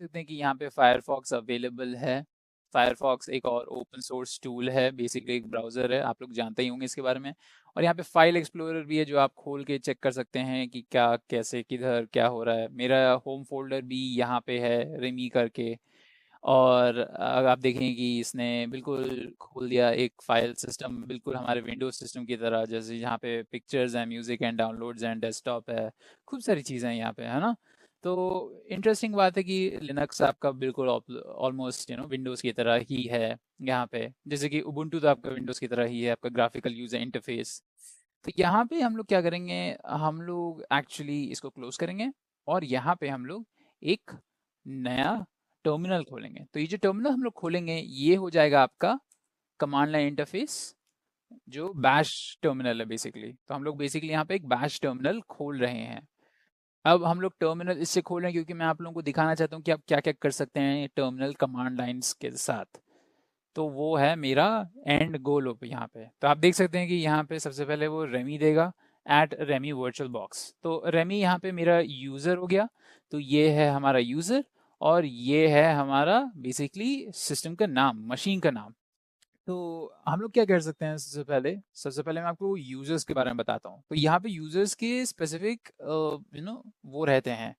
सकते हैं कि यहाँ पे फायरफॉक्स अवेलेबल है। फायरफॉक्स एक और ओपन सोर्स टूल है, बेसिकली एक ब्राउज़र है, आप लोग जानते ही होंगे इसके बारे में। और यहाँ पे फाइल एक्सप्लोरर भी है जो आप खोल के चेक कर सकते हैं कि क्या कैसे किधर क्या हो रहा है। मेरा होम फोल्डर भी यहाँ पे है रिमी करके। और अगर आप देखें कि इसने बिल्कुल खोल दिया एक फाइल सिस्टम, बिल्कुल हमारे विंडोज सिस्टम की तरह, जैसे यहाँ पे पिक्चर्स हैं, music and downloads and desktop है, खूब सारी चीज़ें हैं यहाँ पे, है ना। तो इंटरेस्टिंग बात है कि लिनक्स आपका बिल्कुल ऑलमोस्ट विंडोज़ की तरह ही है यहाँ पे। जैसे कि उबुंटू तो आपका विंडोज़ की तरह ही है, आपका ग्राफिकल यूज़र इंटरफेस। तो यहाँ पे हम लोग क्या करेंगे, हम लोग एक्चुअली इसको क्लोज करेंगे और यहाँ पे हम लोग एक नया टर्मिनल खोलेंगे। तो ये जो टर्मिनल हम लोग खोलेंगे ये हो जाएगा आपका कमांड लाइन इंटरफेस, जो बैश टर्मिनल है बेसिकली। तो हम लोग बेसिकली यहाँ पे एक बैश टर्मिनल खोल रहे हैं। अब हम लोग टर्मिनल इससे खोल रहे हैं क्योंकि मैं आप लोगों को दिखाना चाहता हूँ कि आप क्या क्या कर सकते हैं टर्मिनल कमांड लाइन्स के साथ। तो वो है मेरा एंड गोल यहाँ पे। तो आप देख सकते हैं कि यहाँ पे सबसे पहले वो रेमी देगा, एट रेमी वर्चुअल बॉक्स। तो रेमी यहाँ पे मेरा यूज़र हो गया। तो ये है हमारा यूज़र और ये है हमारा बेसिकली सिस्टम का नाम, मशीन का नाम। तो हम लोग क्या कर सकते हैं, सबसे पहले मैं आपको यूजर्स के बारे में बताता हूँ। तो यहाँ पे यूजर्स के स्पेसिफिक वो रहते हैं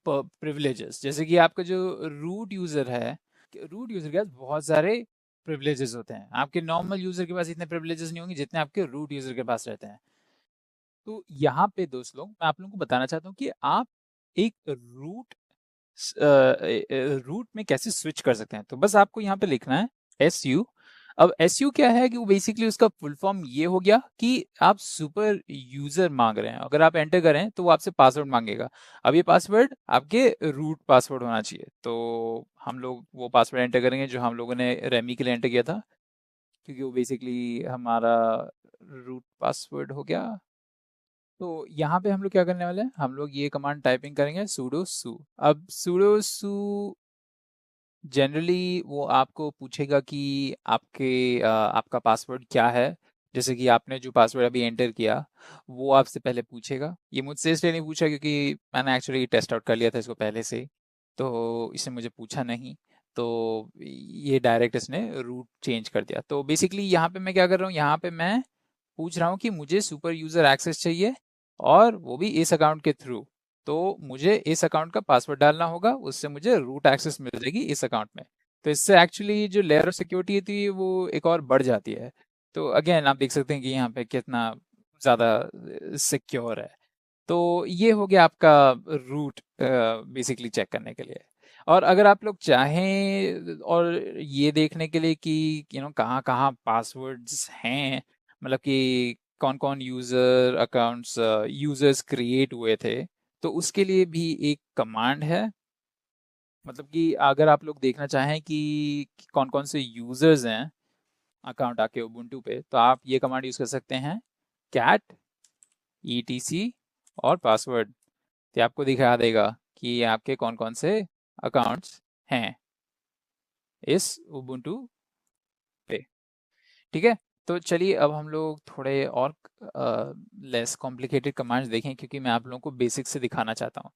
प्रिविलेजेस। जैसे कि आपका जो रूट यूजर है, रूट यूजर के पास बहुत सारे प्रिविलेजेस होते हैं। आपके नॉर्मल यूजर के पास इतने प्रिविलेजेस नहीं होंगे जितने आपके रूट यूजर के पास रहते हैं। तो यहाँ पे दोस्त लोग मैं आप लोगों को बताना चाहता हूँ कि आप एक रूट में कैसे स्विच कर सकते हैं। तो बस आपको यहाँ पे लिखना है SU। अब SU क्या है कि वो बेसिकली उसका फुल फॉर्म ये हो गया कि आप सुपर यूजर मांग रहे हैं। अगर आप एंटर करें तो वो आपसे पासवर्ड मांगेगा। अब ये पासवर्ड आपके रूट पासवर्ड होना चाहिए। तो हम लोग वो पासवर्ड एंटर करेंगे जो हम लोगों ने रेमी के लिए एंटर किया था, क्योंकि वो बेसिकली हमारा रूट पासवर्ड हो गया। तो यहाँ पे हम लोग क्या करने वाले हैं, हम लोग ये कमांड टाइपिंग करेंगे sudo su। अब sudo su जनरली वो आपको पूछेगा कि आपका पासवर्ड क्या है। जैसे कि आपने जो पासवर्ड अभी एंटर किया वो आपसे पहले पूछेगा। ये मुझसे इसलिए नहीं पूछा क्योंकि मैंने एक्चुअली टेस्ट आउट कर लिया था इसको पहले से ही, तो इसने मुझे पूछा नहीं। तो ये डायरेक्ट इसने रूट चेंज कर दिया। तो बेसिकली यहाँ पे मैं क्या कर रहा हूँ, यहाँ पे मैं पूछ रहा हूँ कि मुझे सुपर यूजर एक्सेस चाहिए और वो भी इस अकाउंट के थ्रू। तो मुझे इस अकाउंट का पासवर्ड डालना होगा, उससे मुझे रूट एक्सेस मिल जाएगी इस अकाउंट में। तो इससे एक्चुअली जो लेयर ऑफ सिक्योरिटी थी वो एक और बढ़ जाती है। तो अगेन आप देख सकते हैं कि यहाँ पे कितना ज़्यादा सिक्योर है। तो ये हो गया आपका रूट बेसिकली चेक करने के लिए। और अगर आप लोग चाहें और ये देखने के लिए कि कहाँ कहाँ पासवर्ड्स हैं, मतलब कि कौन कौन यूज़र अकाउंट्स यूज़र्स क्रिएट हुए थे, तो उसके लिए भी एक कमांड है। मतलब कि अगर आप लोग देखना चाहें कि कौन कौन से यूज़र्स हैं अकाउंट आपके उबुंटू पे, तो आप ये कमांड यूज़ कर सकते हैं, कैट etc और पासवर्ड। तो आपको दिखा देगा कि आपके कौन कौन से अकाउंट्स हैं इस उबुंटू पे। ठीक है। तो चलिए अब हम लोग थोड़े और लेस कॉम्प्लिकेटेड कमांड्स देखें, क्योंकि मैं आप लोगों को बेसिक से दिखाना चाहता हूँ।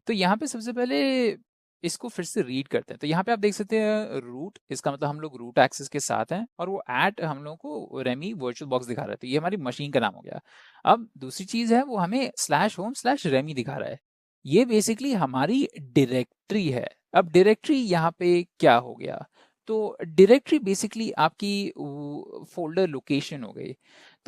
तो यहाँ पे सबसे पहले इसको फिर से रीड करते हैं। तो यहाँ पे आप देख सकते हैं रूट, इसका मतलब हम लोग रूट एक्सेस के साथ हैं और वो एट हम लोगों को रेमी वर्चुअल बॉक्स दिखा रहा है। तो ये हमारी मशीन का नाम हो गया। अब दूसरी चीज है, वो हमें /home/रेमी दिखा रहा है। ये बेसिकली हमारी डायरेक्टरी है। अब डायरेक्टरी यहाँ पे क्या हो गया, तो डायरेक्टरी बेसिकली आपकी फोल्डर लोकेशन हो गई।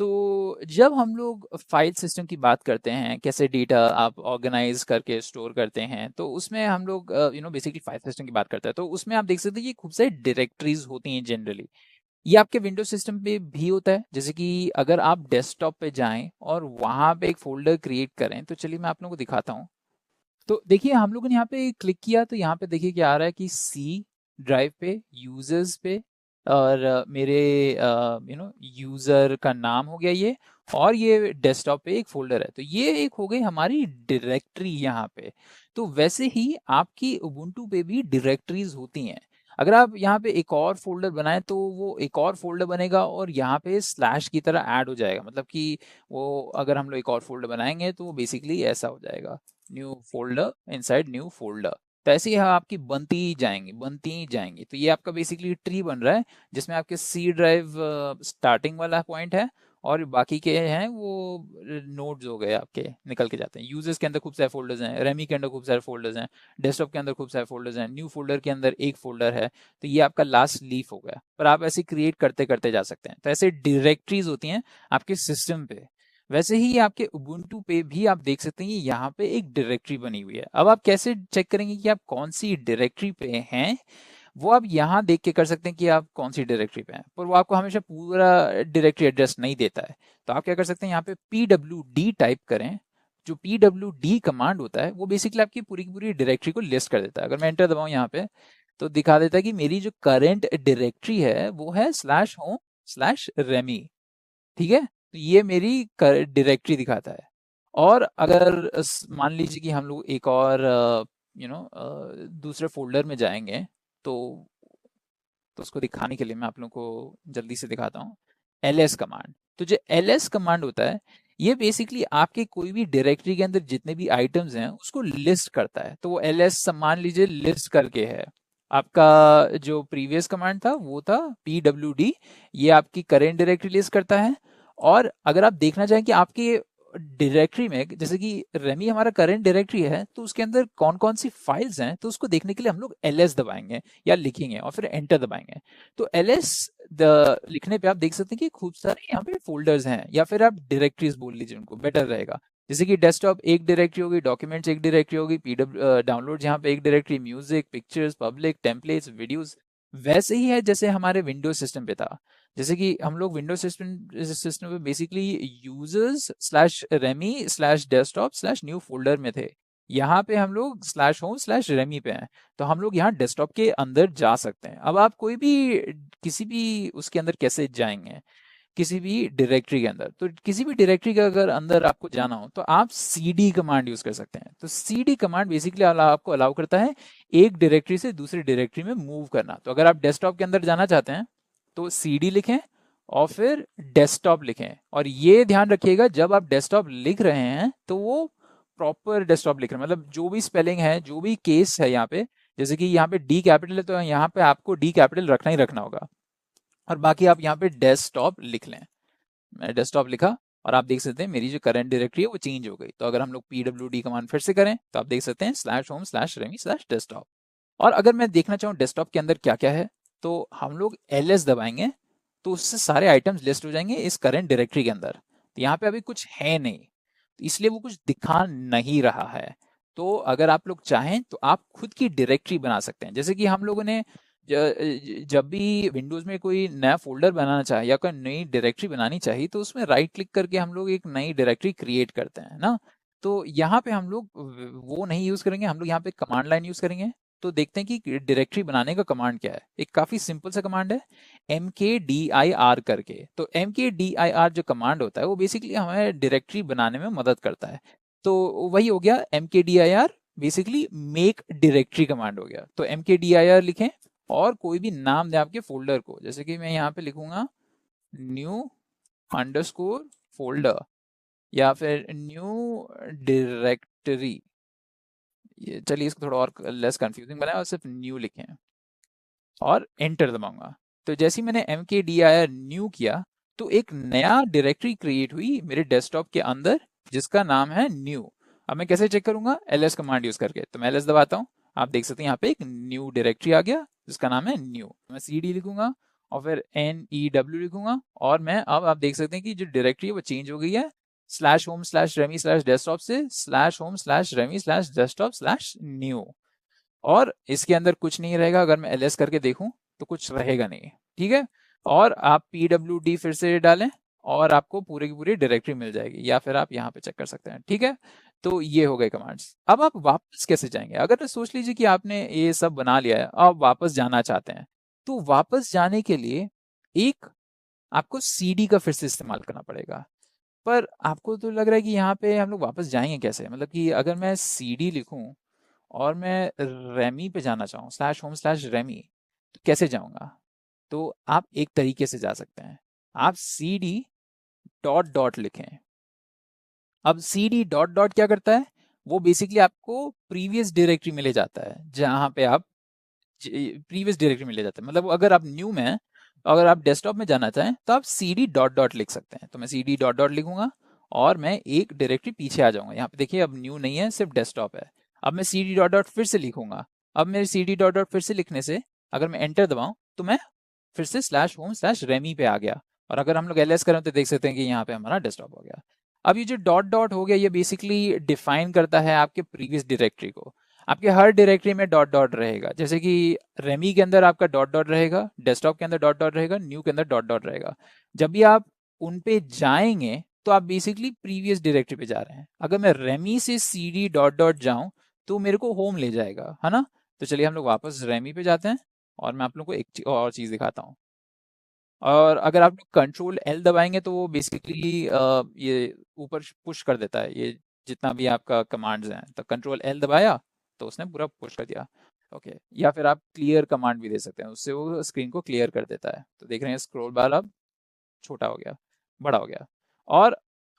तो जब हम लोग फाइल सिस्टम की बात करते हैं, कैसे डेटा आप ऑर्गेनाइज करके स्टोर करते हैं, तो उसमें हम लोग बेसिकली फाइल सिस्टम की बात करते हैं। तो उसमें आप देख सकते हैं कि खूब सारी डायरेक्टरीज होती हैं जनरली। ये आपके विंडोज सिस्टम पे भी होता है। जैसे कि अगर आप डेस्कटॉप पे जाएं और वहां पे एक फोल्डर क्रिएट करें, तो चलिए मैं आप लोगों को दिखाता हूँ। तो देखिए हम लोगों ने यहाँ पे क्लिक किया तो यहाँ पे देखिए क्या आ रहा है कि सी ड्राइव पे यूजर्स पे और मेरे यूजर का नाम हो गया ये, और ये डेस्कटॉप पे एक फोल्डर है। तो ये एक हो गई हमारी डायरेक्टरी यहाँ पे। तो वैसे ही आपकी उबुंटू पे भी डायरेक्टरीज होती हैं। अगर आप यहाँ पे एक और फोल्डर बनाएं तो वो एक और फोल्डर बनेगा और यहाँ पे स्लैश की तरह ऐड हो जाएगा। मतलब कि वो अगर हम लोग एक और फोल्डर बनाएंगे तो वो बेसिकली ऐसा हो जाएगा, new folder inside new folder. तो ऐसे ही आपकी बनती ही जाएंगी। तो ये आपका बेसिकली ट्री बन रहा है, जिसमें आपके सी ड्राइव स्टार्टिंग वाला पॉइंट है, और बाकी के हैं वो नोड्स हो गए आपके, निकल के जाते हैं। यूजर्स के अंदर खूब सारे फोल्डर्स हैं, रेमी के अंदर खूब सारे फोल्डर्स हैं, डेस्कटॉप के अंदर खूब सारे फोल्डर्स हैं, न्यू फोल्डर के अंदर एक फोल्डर है। तो ये आपका लास्ट लीफ हो गया, पर आप ऐसे क्रिएट करते करते जा सकते हैं। तो ऐसे डायरेक्टरीज होती हैं आपके सिस्टम पे। वैसे ही आपके उबुंटू पे भी आप देख सकते हैं, यहाँ पे एक डायरेक्टरी बनी हुई है। अब आप कैसे चेक करेंगे कि आप कौन सी डायरेक्टरी पे हैं? वो आप यहाँ देख के कर सकते हैं कि आप कौन सी डायरेक्टरी पे हैं, पर वो आपको हमेशा पूरा डायरेक्टरी एड्रेस नहीं देता है। तो आप क्या कर सकते हैं, यहाँ पे pwd टाइप करें। जो pwd कमांड होता है वो बेसिकली आपकी पूरी की पूरी डायरेक्टरी को लिस्ट कर देता है। अगर मैं एंटर दबाऊं यहाँ पे, तो दिखा देता है कि मेरी जो करंट डायरेक्टरी है वो है /home/remi। ठीक है, तो ये मेरी डायरेक्टरी दिखाता है। और अगर मान लीजिए कि हम लोग एक और दूसरे फ़ोल्डर में जाएँगे, तो उसको दिखाने के लिए मैं आप लोगों को जल्दी से दिखाता हूँ। एलएस कमांड, तो जो एलएस कमांड होता है, ये बेसिकली आपके कोई भी डायरेक्टरी के अंदर जितने भी आइटम्स हैं उसको लिस्ट करता है। तो वो एलएस मान लीजिए लिस्ट करके है। आपका जो प्रीवियस कमांड था वो था pwd, ये आपकी करेंट डायरेक्टरी लिस्ट करता है। और अगर आप देखना चाहें कि आपके डायरेक्टरी में, जैसे कि रेमी हमारा करंट डायरेक्टरी है, तो उसके अंदर कौन कौन सी फाइल्स हैं, तो उसको देखने के लिए हम लोग ls दबाएंगे या लिखेंगे और फिर एंटर दबाएंगे। तो ls लिखने पे आप देख सकते हैं कि खूब सारे यहाँ पे फोल्डर्स हैं, या फिर आप डायरेक्टरीज बोल लीजिए उनको, बेटर रहेगा। जैसे कि डेस्कटॉप एक डायरेक्टरी होगी, डॉक्यूमेंट्स एक डायरेक्टरी होगी, पीडब्ल्यू डाउनलोड यहाँ पे एक directory, music, pictures, public, templates, videos. वैसे ही है जैसे हमारे विंडोज सिस्टम पे था। जैसे कि हम लोग विंडोज सिस्टम पे बेसिकली users/remi/desktop/न्यू फोल्डर में थे। यहाँ पे हम लोग /home/remi पे हैं। तो हम लोग यहाँ डेस्कटॉप के अंदर जा सकते हैं। अब आप कोई भी किसी भी उसके अंदर कैसे जाएंगे, किसी भी डायरेक्टरी के अंदर, तो किसी भी डायरेक्टरी के अगर अंदर आपको जाना हो तो आप cd कमांड यूज कर सकते हैं। तो cd कमांड बेसिकली आपको अलाउ करता है एक डायरेक्टरी से दूसरी डायरेक्टरी में मूव करना। तो अगर आप डेस्कटॉप के अंदर जाना चाहते हैं तो cd लिखें और फिर डेस्कटॉप लिखें। और ये ध्यान रखिएगा, जब आप डेस्कटॉप लिख रहे हैं तो वो प्रॉपर डेस्कटॉप लिख रहे हैं, मतलब जो भी स्पेलिंग है, जो भी केस है यहाँ पे, जैसे कि यहाँ पे डी कैपिटल है तो यहाँ पे आपको डी कैपिटल रखना ही रखना होगा। और बाकी आप यहाँ पे डेस्कटॉप लिख लें। मैंने डेस्कटॉप लिखा, और आप देख सकते हैं मेरी जो करंट डायरेक्टरी है वो चेंज हो गई। तो अगर हम लोग pwd कमांड फिर से करें तो आप देख सकते हैं /home/remi/desktop। और अगर मैं देखना चाहूँ डेस्कटॉप के अंदर क्या क्या है, तो हम लोग ls दबाएंगे, तो उससे सारे आइटम्स लिस्ट हो जाएंगे इस करंट डायरेक्टरी के अंदर। तो यहाँ पे अभी कुछ है नहीं, तो इसलिए वो कुछ दिखा नहीं रहा है। तो अगर आप लोग चाहें तो आप खुद की डायरेक्टरी बना सकते हैं। जैसे कि हम लोगों ने जब भी विंडोज में कोई नया फोल्डर बनाना चाहे या कोई नई डायरेक्टरी बनानी चाहिए, तो उसमें राइट क्लिक करके हम लोग एक नई डायरेक्टरी क्रिएट करते हैं ना। तो यहाँ पे हम लोग वो नहीं यूज करेंगे, हम लोग यहाँ पे कमांड लाइन यूज करेंगे। तो देखते हैं कि डायरेक्टरी बनाने का कमांड क्या है। एक काफी सिंपल सा कमांड है, mkdir करके। तो mkdir जो कमांड होता है वो बेसिकली हमें डायरेक्टरी बनाने में मदद करता है। तो वही हो गया mkdir, basically make directory command हो गया। तो mkdir लिखें और कोई भी नाम दें आपके फोल्डर को। जैसे कि मैं यहाँ पे लिखूंगा new_फोल्डर या फिर न्यू डायरेक्टरी। ये चलिए इसको थोड़ा और लेस कंफ्यूजिंग बनाया और सिर्फ न्यू लिखें और एंटर दबाऊंगा। तो जैसे ही मैंने mkdir न्यू किया, तो एक नया डायरेक्टरी क्रिएट हुई मेरे डेस्कटॉप के अंदर जिसका नाम है न्यू। अब मैं कैसे चेक करूंगा? ls कमांड यूज करके। तो मैं ls दबाता हूँ, आप देख सकते हैं यहाँ पे एक न्यू डायरेक्टरी आ गया जिसका नाम है न्यू। मैं cd लिखूंगा और फिर new लिखूंगा, और मैं अब आप देख सकते हैं कि जो डायरेक्टरी है वो चेंज हो गई है, /home/remi/desktop से /home/remi/desktop/new। और इसके अंदर कुछ नहीं रहेगा। अगर मैं ls करके देखूं तो कुछ रहेगा नहीं। ठीक है, और आप pwd फिर से डालें और आपको पूरी की पूरी डायरेक्टरी मिल जाएगी, या फिर आप यहाँ पे चेक कर सकते हैं। ठीक है, तो ये हो गए कमांड्स। अब आप वापस कैसे जाएंगे? अगर सोच लीजिए कि आपने ये सब बना लिया है, आप वापस जाना चाहते हैं, तो वापस जाने के लिए एक आपको cd का फिर से इस्तेमाल करना पड़ेगा। पर आपको तो लग रहा है कि यहाँ पे हम लोग वापस जाएंगे कैसे? मतलब कि अगर मैं cd लिखूं और मैं रेमी पे जाना चाहूँ, /home/remi, तो कैसे जाऊंगा? तो आप एक तरीके से जा सकते हैं, आप cd डॉट डॉट लिखें। अब cd डॉट डॉट क्या करता है? वो बेसिकली आपको प्रीवियस डायरेक्टरी में ले जाता है, जहाँ पे आप प्रीवियस डायरेक्टरी में ले जाते हैं। मतलब अगर आप न्यू में हैं, अगर आप डेस्कटॉप में जाना चाहें तो आप सी डी डॉट डॉट लिख सकते हैं। तो मैं सी डी डॉट डॉट लिखूंगा और मैं एक डायरेक्टरी पीछे आ जाऊंगा। यहाँ पे देखिए अब न्यू नहीं है, सिर्फ डेस्कटॉप है। अब मैं सी डी डॉट डॉट फिर से लिखूंगा। अब मेरे सी डी डॉट डॉट फिर से लिखने से अगर मैं एंटर दबाऊं तो मैं फिर से स्लैश होम स्लैश रेमी पे आ गया। और अगर हम लोग एल एस करें तो देख सकते हैं कि यहाँ पे हमारा डेस्कटॉप हो गया। अब ये जो डॉट डॉट हो गया, ये बेसिकली डिफाइन करता है आपके प्रीवियस डायरेक्टरी को। आपके हर डायरेक्टरी में डॉट डॉट रहेगा, जैसे कि रेमी के अंदर आपका डॉट डॉट रहेगा, डेस्कटॉप के अंदर डॉट डॉट रहेगा, न्यू के अंदर डॉट डॉट रहेगा। जब भी आप उन पे जाएंगे तो आप बेसिकली प्रीवियस डायरेक्टरी पे जा रहे हैं। अगर मैं रेमी से सी डी डॉट डॉट जाऊं तो मेरे को होम ले जाएगा, है ना। तो चलिए हम लोग वापस रेमी पे जाते हैं और मैं आप लोगों को एक और चीज़ दिखाता हूँ। और अगर आप कंट्रोल एल दबाएंगे तो वो बेसिकली ये ऊपर पुश कर देता है, ये जितना भी आपका कमांड्स हैं। तो कंट्रोल एल दबाया तो उसने पूरा पुश कर दिया। ओके, या फिर आप क्लियर कमांड भी दे सकते हैं, उससे वो स्क्रीन को क्लियर कर देता है। तो देख रहे हैं स्क्रॉल बार अब छोटा हो गया, बड़ा हो गया। और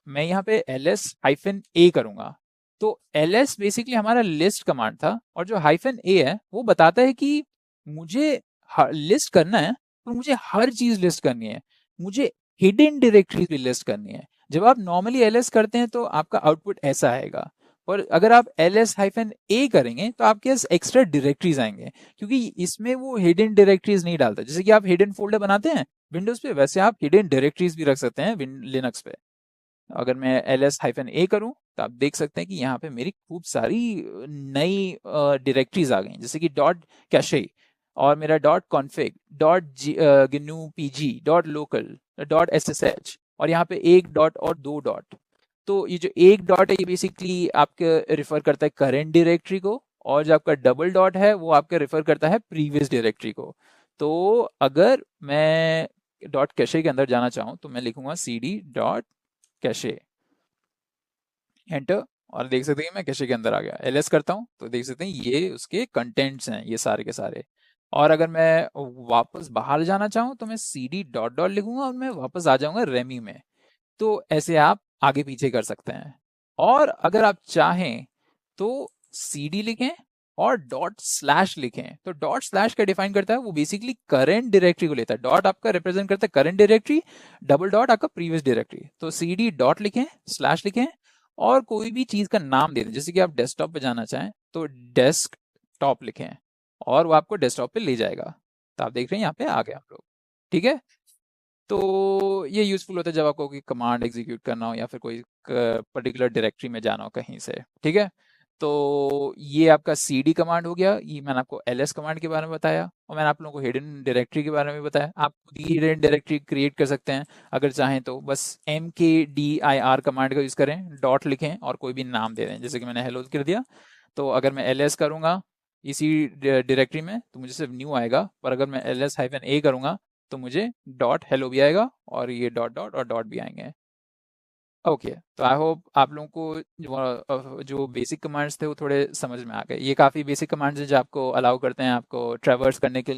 मैं यहाँ पे एल एस हाइफन ए करूँगा। तो एल एस बेसिकली हमारा लिस्ट कमांड था, और जो हाइफन ए है वो बताता है कि मुझे लिस्ट करना है, तो मुझे हर चीज़ लिस्ट करनी है, मुझे हिडन डायरेक्टरी भी लिस्ट करनी है। जब आप नॉर्मली एल एस करते हैं तो आपका आउटपुट ऐसा आएगा, और अगर आप एल एस हाइफन ए करेंगे तो आपके पास एक्स्ट्रा डायरेक्टरीज आएंगे, क्योंकि इसमें वो हिडन डायरेक्टरीज नहीं डालता। जैसे कि आप हिडन फोल्डर बनाते हैं विंडोज पे, वैसे आप हिडन डायरेक्टरीज भी रख सकते हैं लिनक्स पे। अगर मैं एल एस हाइफन ए करूँ तो आप देख सकते हैं कि यहाँ पे मेरी खूब सारी नई डायरेक्टरीज आ गई, जैसे कि डॉट कैशे, और मेरा dot config, dot GNU PG, dot local, dot SSH, और यहाँ पे एक डॉट और दो डॉट। तो ये जो एक डॉट है ये बेसिकली आपके रिफर करता है करंट डायरेक्टरी को, और जो आपका डबल डॉट है वो आपका रिफर करता है प्रीवियस डायरेक्टरी को। तो अगर मैं डॉट कैशे के अंदर जाना चाहूँ तो मैं लिखूंगा C D dot cache, enter, और देख सकते हैं मैं कैशे के अंदर आ गया। एलएस करता हूँ तो देख सकते हैं ये उसके कंटेंट्स हैं, ये सारे के सारे। और अगर मैं वापस बाहर जाना चाहूँ तो मैं सी डी डॉट डॉट लिखूंगा और मैं वापस आ जाऊंगा रेमी में। तो ऐसे आप आगे पीछे कर सकते हैं। और अगर आप चाहें तो cd लिखें और डॉट स्लैश लिखें। तो डॉट स्लैश क्या डिफाइन करता है, वो बेसिकली करंट डायरेक्टरी को लेता है। डॉट आपका रिप्रेजेंट करता है करंट डायरेक्टरी, डबल डॉट आपका प्रीवियस डायरेक्टरी। तो cd डॉट लिखें, स्लैश लिखें, और कोई भी चीज का नाम दे दें। जैसे कि आप डेस्कटॉप पे जाना चाहें तो डेस्कटॉप लिखें और वो आपको डेस्कटॉप पे ले जाएगा। तो आप देख रहे हैं यहाँ पे आ गए हम लोग। ठीक है, तो ये यूज़फुल होता है जब आपको कोई कमांड एग्जीक्यूट करना हो या फिर कोई पर्टिकुलर डायरेक्टरी में जाना हो कहीं से। ठीक है, तो ये आपका cd कमांड हो गया। ये मैंने आपको ls कमांड के बारे में बताया, और मैंने आप लोगों को हिडन डायरेक्टरी के बारे में बताया। आप खुद ही हिडन डायरेक्टरी क्रिएट कर सकते हैं अगर चाहें तो। बस mkdir कमांड का यूज़ करें, डॉट लिखें और कोई भी नाम दे दें, जैसे कि मैंने हेलो कर दिया। तो अगर मैं ls करूँगा इसी डायरेक्टरी में तो मुझे सिर्फ न्यू आएगा, पर अगर मैं ls हाइफन ए करूँगा तो मुझे डॉट हेलो भी आएगा और ये डॉट डॉट और डॉट भी आएंगे। ओके, तो आई होप आप लोगों को जो बेसिक कमांड्स थे वो थोड़े समझ में आ गए। ये काफ़ी बेसिक कमांड्स हैं जो आपको अलाउ करते हैं आपको ट्रैवर्स करने के लिए।